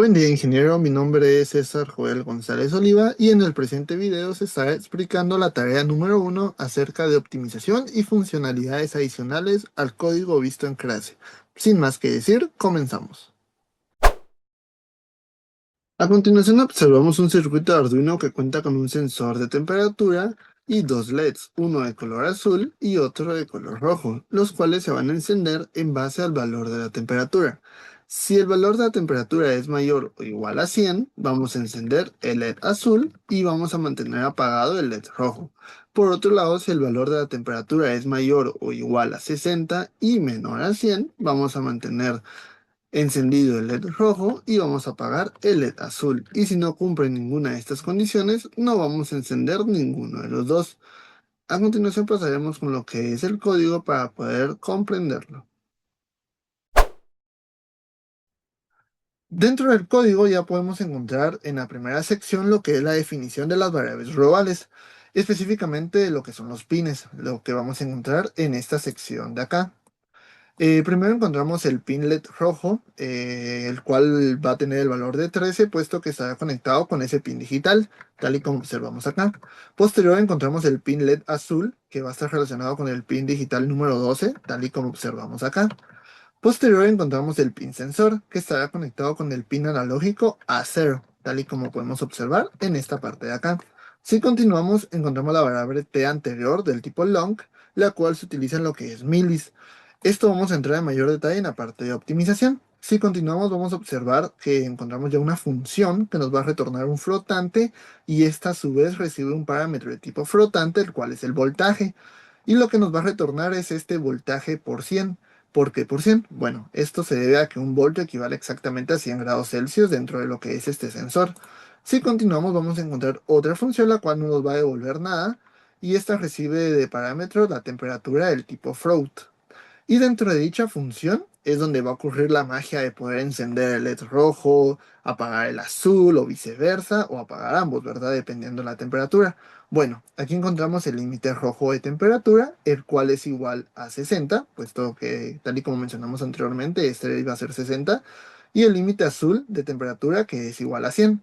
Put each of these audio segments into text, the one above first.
Buen día, ingeniero. Mi nombre es César Joel González Oliva y en el presente video se estará explicando la tarea número 1 acerca de optimización y funcionalidades adicionales al código visto en clase. Sin más que decir, comenzamos. A continuación observamos un circuito de Arduino que cuenta con un sensor de temperatura y dos LEDs, uno de color azul y otro de color rojo, los cuales se van a encender en base al valor de la temperatura. Si el valor de la temperatura es mayor o igual a 100, vamos a encender el LED azul y vamos a mantener apagado el LED rojo. Por otro lado, si el valor de la temperatura es mayor o igual a 60 y menor a 100, vamos a mantener encendido el LED rojo y vamos a apagar el LED azul. Y si no cumple ninguna de estas condiciones, no vamos a encender ninguno de los dos. A continuación pasaremos con lo que es el código para poder comprenderlo. Dentro del código ya podemos encontrar en la primera sección lo que es la definición de las variables globales, específicamente lo que son los pines, lo que vamos a encontrar en esta sección de acá. Primero encontramos el pin LED rojo, el cual va a tener el valor de 13, puesto que estará conectado con ese pin digital, tal y como observamos acá. Posterior encontramos el pin LED azul, que va a estar relacionado con el pin digital número 12, tal y como observamos acá. Posterior encontramos el pin sensor, que estará conectado con el pin analógico A0, tal y como podemos observar en esta parte de acá. Si continuamos, encontramos la variable T anterior del tipo long, la cual se utiliza en lo que es milis. Esto vamos a entrar en mayor detalle en la parte de optimización. Si continuamos, vamos a observar que encontramos ya una función que nos va a retornar un flotante y esta a su vez recibe un parámetro de tipo flotante, el cual es el voltaje. Y lo que nos va a retornar es este voltaje por 100. ¿Por qué por 100? Bueno, esto se debe a que un voltio equivale exactamente a 100 grados Celsius dentro de lo que es este sensor. Si continuamos, vamos a encontrar otra función la cual no nos va a devolver nada y esta recibe de parámetro la temperatura del tipo float. Y dentro de dicha función es donde va a ocurrir la magia de poder encender el LED rojo, apagar el azul o viceversa, o apagar ambos, ¿verdad? Dependiendo de la temperatura. Bueno, aquí encontramos el límite rojo de temperatura, el cual es igual a 60, puesto que tal y como mencionamos anteriormente, este iba a ser 60, y el límite azul de temperatura que es igual a 100.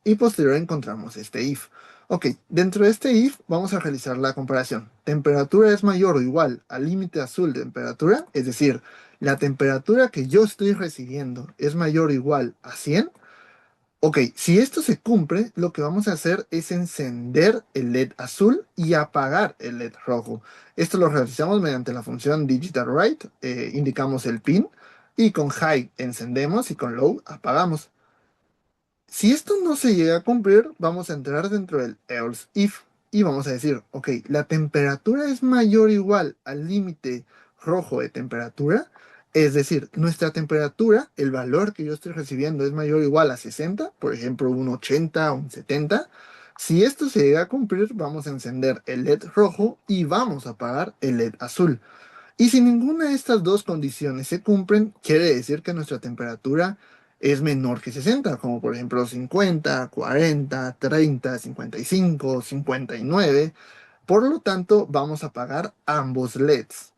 Y posterior encontramos este if. Ok, dentro de este if vamos a realizar la comparación. Temperatura es mayor o igual al límite azul de temperatura, es decir, la temperatura que yo estoy recibiendo es mayor o igual a 100. Ok, si esto se cumple, lo que vamos a hacer es encender el LED azul y apagar el LED rojo. Esto lo realizamos mediante la función digitalWrite, indicamos el pin y con high encendemos y con low apagamos. Si esto no se llega a cumplir, vamos a entrar dentro del else if y vamos a decir, ok, la temperatura es mayor o igual al límite rojo de temperatura, es decir, nuestra temperatura, el valor que yo estoy recibiendo es mayor o igual a 60, por ejemplo, un 80 o un 70. Si esto se llega a cumplir, vamos a encender el LED rojo y vamos a apagar el LED azul. Y si ninguna de estas dos condiciones se cumplen, quiere decir que nuestra temperatura es menor que 60, como por ejemplo 50, 40, 30, 55, 59. Por lo tanto, vamos a apagar ambos LEDs.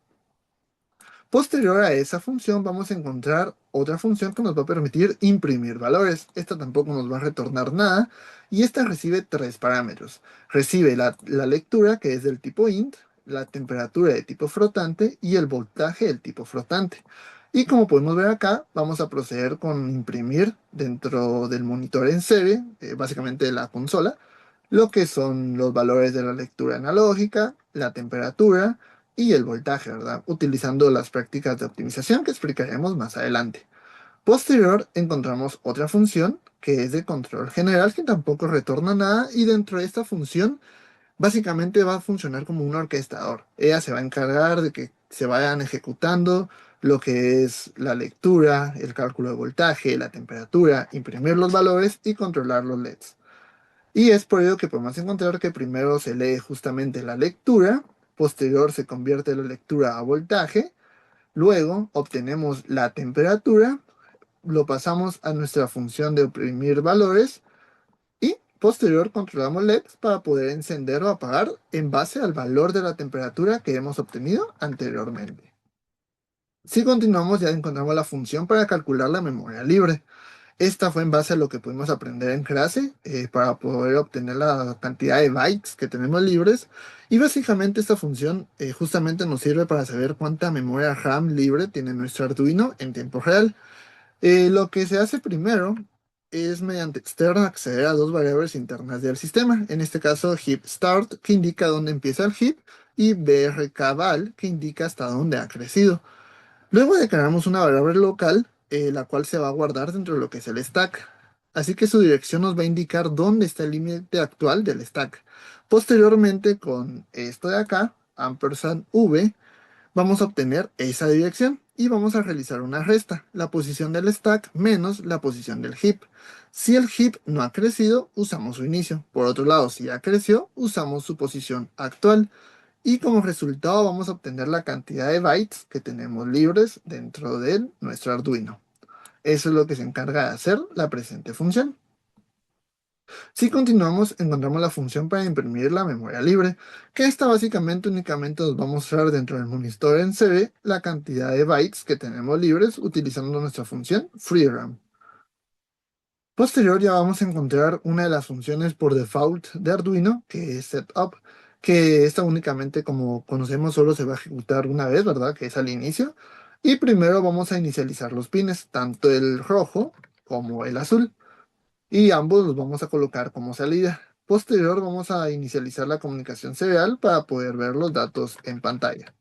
Posterior a esa función vamos a encontrar otra función que nos va a permitir imprimir valores. Esta tampoco nos va a retornar nada y esta recibe tres parámetros. Recibe la lectura que es del tipo int, la temperatura de tipo flotante y el voltaje del tipo flotante. Y como podemos ver acá, vamos a proceder con imprimir dentro del monitor en serie, básicamente de la consola, lo que son los valores de la lectura analógica, la temperatura, y el voltaje, ¿verdad? Utilizando las prácticas de optimización que explicaremos más adelante. Posterior encontramos otra función que es de control general que tampoco retorna nada y dentro de esta función básicamente va a funcionar como un orquestador. Ella se va a encargar de que se vayan ejecutando lo que es la lectura, el cálculo de voltaje, la temperatura, imprimir los valores y controlar los LEDs. Y es por ello que podemos encontrar que primero se lee justamente la lectura, posterior se convierte la lectura a voltaje, luego obtenemos la temperatura, lo pasamos a nuestra función de oprimir valores y posterior controlamos LEDs para poder encender o apagar en base al valor de la temperatura que hemos obtenido anteriormente. Si continuamos ya encontramos la función para calcular la memoria libre. Esta fue en base a lo que pudimos aprender en clase para poder obtener la cantidad de bytes que tenemos libres. Y básicamente esta función justamente nos sirve para saber cuánta memoria RAM libre tiene nuestro Arduino en tiempo real. Lo que se hace primero es mediante externo acceder a dos variables internas del sistema. En este caso, heap start, que indica dónde empieza el heap, y brkval, que indica hasta dónde ha crecido. Luego declaramos una variable local, la cual se va a guardar dentro de lo que es el stack. Así que su dirección nos va a indicar dónde está el límite actual del stack. Posteriormente, con esto de acá, ampersand v, vamos a obtener esa dirección y vamos a realizar una resta, la posición del stack menos la posición del heap. Si el heap no ha crecido, usamos su inicio. Por otro lado, si ya creció, usamos su posición actual. Y como resultado vamos a obtener la cantidad de bytes que tenemos libres dentro de nuestro Arduino. Eso es lo que se encarga de hacer la presente función. Si continuamos, encontramos la función para imprimir la memoria libre, que esta básicamente únicamente nos va a mostrar dentro del monitor en CB la cantidad de bytes que tenemos libres utilizando nuestra función freeRAM. Posterior ya vamos a encontrar una de las funciones por default de Arduino, que es setup, que esta únicamente, como conocemos, solo se va a ejecutar una vez, ¿verdad? Que es al inicio. Y primero vamos a inicializar los pines, tanto el rojo como el azul, y ambos los vamos a colocar como salida. Posterior vamos a inicializar la comunicación serial para poder ver los datos en pantalla.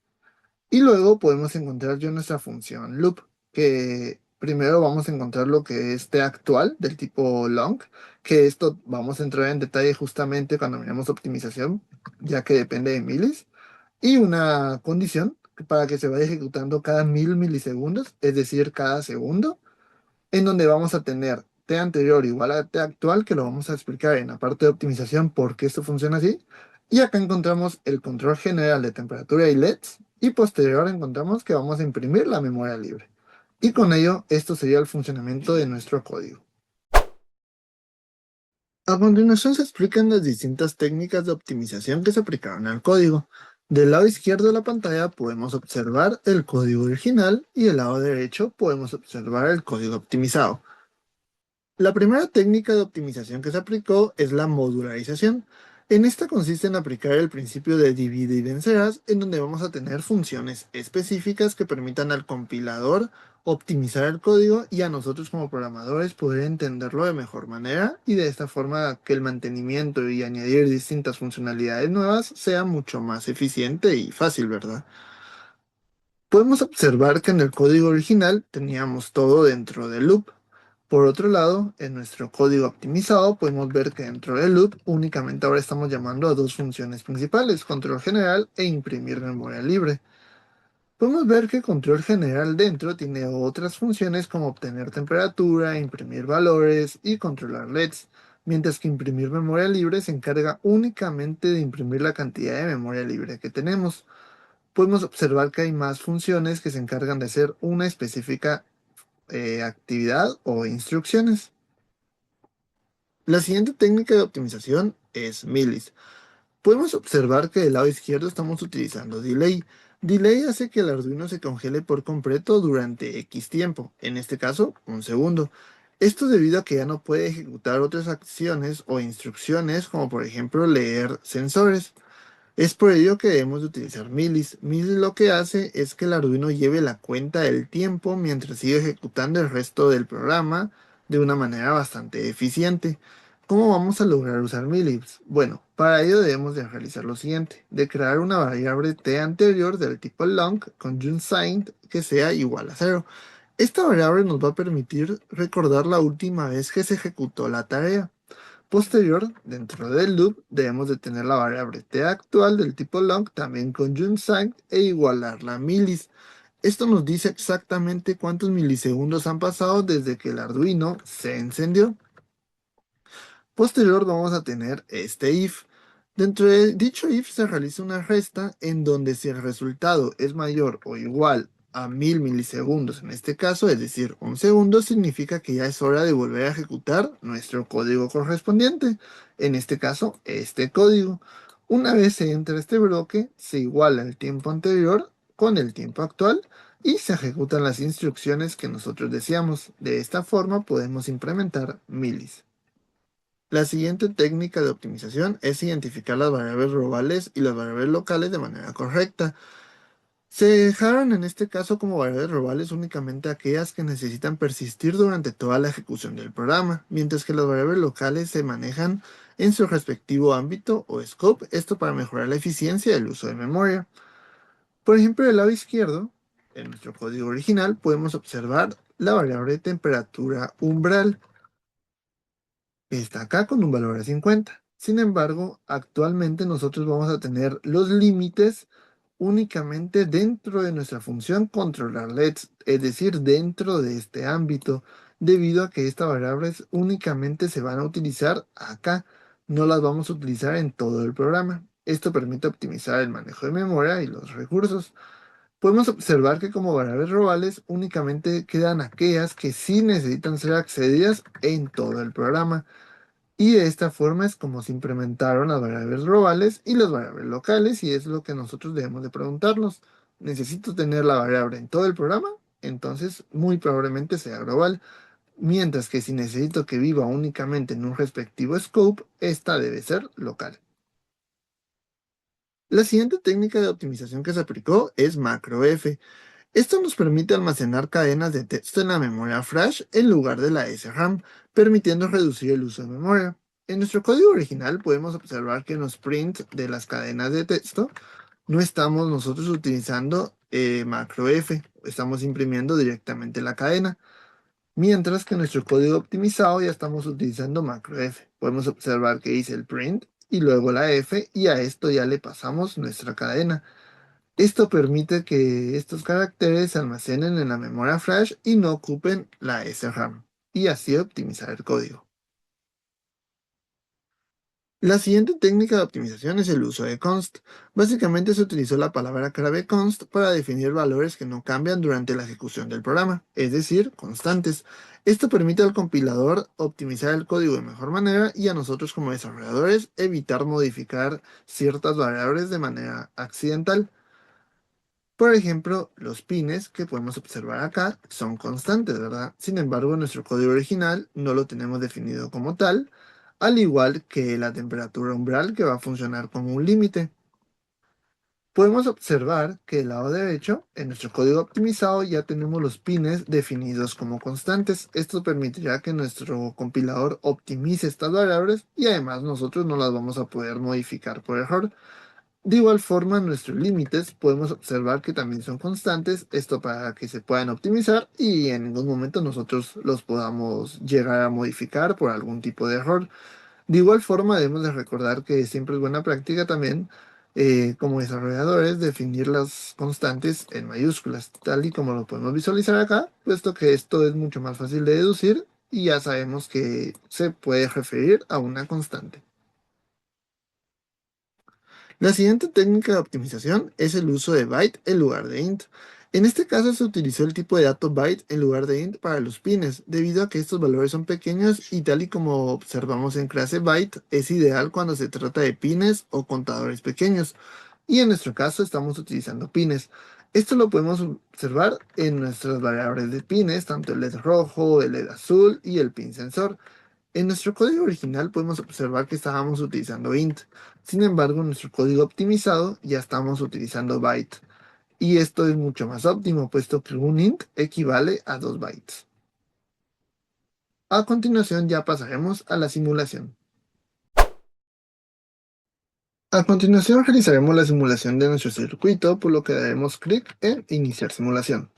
Y luego podemos encontrar ya nuestra función loop, que primero vamos a encontrar lo que es t actual del tipo long, que esto vamos a entrar en detalle justamente cuando miremos optimización, ya que depende de milis, y una condición para que se vaya ejecutando cada 1000 milisegundos, es decir, cada segundo, en donde vamos a tener t anterior igual a t actual, que lo vamos a explicar en la parte de optimización por qué esto funciona así. Y acá encontramos el control general de temperatura y LEDs, y posterior encontramos que vamos a imprimir la memoria libre. Y con ello, esto sería el funcionamiento de nuestro código. A continuación se explican las distintas técnicas de optimización que se aplicaron al código. Del lado izquierdo de la pantalla podemos observar el código original y del lado derecho podemos observar el código optimizado. La primera técnica de optimización que se aplicó es la modularización. En esta consiste en aplicar el principio de divide y vencerás, en donde vamos a tener funciones específicas que permitan al compilador optimizar el código y a nosotros como programadores poder entenderlo de mejor manera, y de esta forma que el mantenimiento y añadir distintas funcionalidades nuevas sea mucho más eficiente y fácil, ¿verdad? Podemos observar que en el código original teníamos todo dentro del loop. Por otro lado, en nuestro código optimizado podemos ver que dentro del loop únicamente ahora estamos llamando a dos funciones principales, control general e imprimir memoria libre. Podemos ver que control general dentro tiene otras funciones como obtener temperatura, imprimir valores y controlar LEDs, mientras que imprimir memoria libre se encarga únicamente de imprimir la cantidad de memoria libre que tenemos. Podemos observar que hay más funciones que se encargan de hacer una específica actividad o instrucciones. La siguiente técnica de optimización es milis. Podemos observar que del lado izquierdo estamos utilizando delay. Delay hace que el Arduino se congele por completo durante X tiempo, en este caso, un segundo. Esto debido a que ya no puede ejecutar otras acciones o instrucciones, como por ejemplo leer sensores. Es por ello que debemos de utilizar milis. Milis lo que hace es que el Arduino lleve la cuenta del tiempo mientras sigue ejecutando el resto del programa de una manera bastante eficiente. ¿Cómo vamos a lograr usar milis? Bueno, para ello debemos de realizar lo siguiente: de crear una variable t anterior del tipo long con unsigned que sea igual a 0. Esta variable nos va a permitir recordar la última vez que se ejecutó la tarea. Posterior, dentro del loop, debemos de tener la variable t actual del tipo long también con unsigned e igualarla a milis. Esto nos dice exactamente cuántos milisegundos han pasado desde que el Arduino se encendió. Posterior vamos a tener este if. Dentro de dicho if se realiza una resta en donde si el resultado es mayor o igual a 1000 milisegundos en este caso, es decir, un segundo, significa que ya es hora de volver a ejecutar nuestro código correspondiente. En este caso, este código. Una vez se entra este bloque, se iguala el tiempo anterior con el tiempo actual y se ejecutan las instrucciones que nosotros deseamos. De esta forma podemos implementar milis. La siguiente técnica de optimización es identificar las variables globales y las variables locales de manera correcta. Se dejaron en este caso como variables globales únicamente aquellas que necesitan persistir durante toda la ejecución del programa, mientras que las variables locales se manejan en su respectivo ámbito o scope, esto para mejorar la eficiencia del uso de memoria. Por ejemplo, del lado izquierdo, en nuestro código original, podemos observar la variable temperatura umbral, que está acá con un valor de 50. Sin embargo, actualmente nosotros vamos a tener los límites únicamente dentro de nuestra función controlar LEDs, es decir, dentro de este ámbito, debido a que estas variables únicamente se van a utilizar acá, no las vamos a utilizar en todo el programa. Esto permite optimizar el manejo de memoria y los recursos. Podemos observar que como variables globales únicamente quedan aquellas que sí necesitan ser accedidas en todo el programa. Y de esta forma es como se implementaron las variables globales y las variables locales, y es lo que nosotros debemos de preguntarnos. ¿Necesito tener la variable en todo el programa? Entonces, muy probablemente sea global. Mientras que si necesito que viva únicamente en un respectivo scope, esta debe ser local. La siguiente técnica de optimización que se aplicó es macroF. Esto nos permite almacenar cadenas de texto en la memoria flash en lugar de la SRAM, permitiendo reducir el uso de memoria. En nuestro código original podemos observar que en los prints de las cadenas de texto no estamos nosotros utilizando macroF, estamos imprimiendo directamente la cadena, mientras que en nuestro código optimizado ya estamos utilizando macroF. Podemos observar que dice el print y luego la F, y a esto ya le pasamos nuestra cadena. Esto permite que estos caracteres se almacenen en la memoria flash y no ocupen la SRAM, y así optimizar el código. La siguiente técnica de optimización es el uso de const. Básicamente se utilizó la palabra clave const para definir valores que no cambian durante la ejecución del programa, es decir, constantes. Esto permite al compilador optimizar el código de mejor manera y a nosotros como desarrolladores evitar modificar ciertas variables de manera accidental. Por ejemplo, los pines que podemos observar acá son constantes, ¿verdad? Sin embargo, en nuestro código original no lo tenemos definido como tal, al igual que la temperatura umbral que va a funcionar como un límite. Podemos observar que del lado derecho, en nuestro código optimizado, ya tenemos los pines definidos como constantes. Esto permitirá que nuestro compilador optimice estas variables y además nosotros no las vamos a poder modificar por error. De igual forma, nuestros límites podemos observar que también son constantes, esto para que se puedan optimizar y en ningún momento nosotros los podamos llegar a modificar por algún tipo de error. De igual forma, debemos de recordar que siempre es buena práctica también, como desarrolladores, definir las constantes en mayúsculas, tal y como lo podemos visualizar acá, puesto que esto es mucho más fácil de deducir y ya sabemos que se puede referir a una constante. La siguiente técnica de optimización es el uso de byte en lugar de int. En este caso se utilizó el tipo de dato byte en lugar de int para los pines, debido a que estos valores son pequeños y tal y como observamos en clase byte, es ideal cuando se trata de pines o contadores pequeños. Y en nuestro caso estamos utilizando pines. Esto lo podemos observar en nuestras variables de pines, tanto el LED rojo, el LED azul y el pin sensor. En nuestro código original podemos observar que estábamos utilizando int. Sin embargo, en nuestro código optimizado ya estamos utilizando byte. Y esto es mucho más óptimo, puesto que un int equivale a 2 bytes. A continuación ya pasaremos a la simulación. A continuación realizaremos la simulación de nuestro circuito, por lo que daremos clic en Iniciar simulación.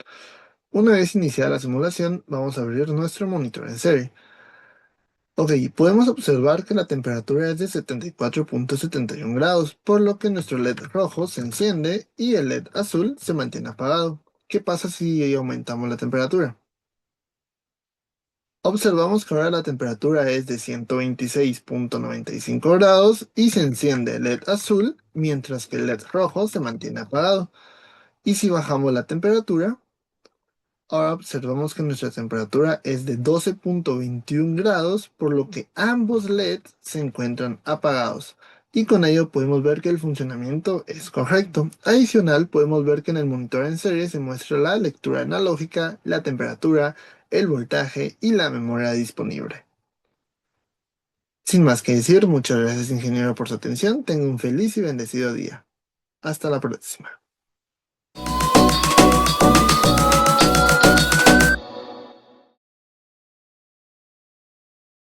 Una vez iniciada la simulación, vamos a abrir nuestro monitor en serie. Ok, podemos observar que la temperatura es de 74,71 grados, por lo que nuestro LED rojo se enciende y el LED azul se mantiene apagado. ¿Qué pasa si aumentamos la temperatura? Observamos que ahora la temperatura es de 126,95 grados y se enciende el LED azul, mientras que el LED rojo se mantiene apagado. Y si bajamos la temperatura, ahora observamos que nuestra temperatura es de 12,21 grados, por lo que ambos LEDs se encuentran apagados. Y con ello podemos ver que el funcionamiento es correcto. Adicional, podemos ver que en el monitor en serie se muestra la lectura analógica, la temperatura, el voltaje y la memoria disponible. Sin más que decir, muchas gracias ingeniero por su atención. Tenga un feliz y bendecido día. Hasta la próxima.